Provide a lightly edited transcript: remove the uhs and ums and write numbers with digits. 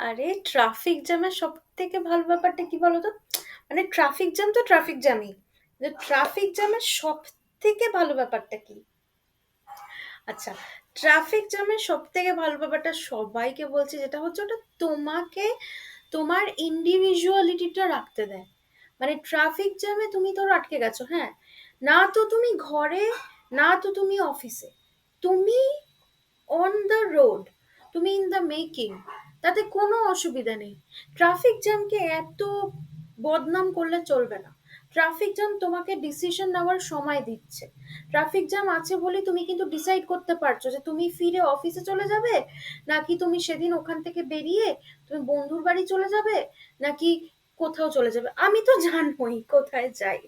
আরে ট্রাফিক জ্যামের সব থেকে ভালো ব্যাপারটা কি বলতো? মানে ট্রাফিক জ্যাম তো ট্রাফিক জ্যামই। ট্রাফিক জ্যামের সব থেকে ভালো ব্যাপারটা কি? আচ্ছা, ট্রাফিক জ্যামের সব থেকে ভালো ব্যাপারটা সবাইকে বলছি, যেটা হচ্ছে ওটা তোমাকে তোমার ইন্ডিভিজুয়ালিটিটা রাখতে দেয়। মানে ট্রাফিক জ্যামে তুমি ধরো আটকে গেছো, হ্যাঁ, না তো তুমি ঘরে, না তো তুমি অফিসে, তুমি অন দ্য রোড, তুমি ইন দ্য মেকিং, তাতে কোনো অসুবিধা নেই। ট্রাফিক জ্যামকে এত বদনাম করলে চলবে না। ট্রাফিক জ্যাম তোমাকে ডিসিশন নেওয়ার সময় দিচ্ছে। ট্রাফিক জ্যাম আছে বলে তুমি কিন্তু ডিসাইড করতে পারছো যে তুমি ফিরে অফিসে চলে যাবে, নাকি তুমি সেদিন ওখান থেকে বেরিয়ে তুমি বন্ধুর বাড়ি চলে যাবে, নাকি কোথাও চলে যাবে। আমি তো জানবই কোথায় যাই।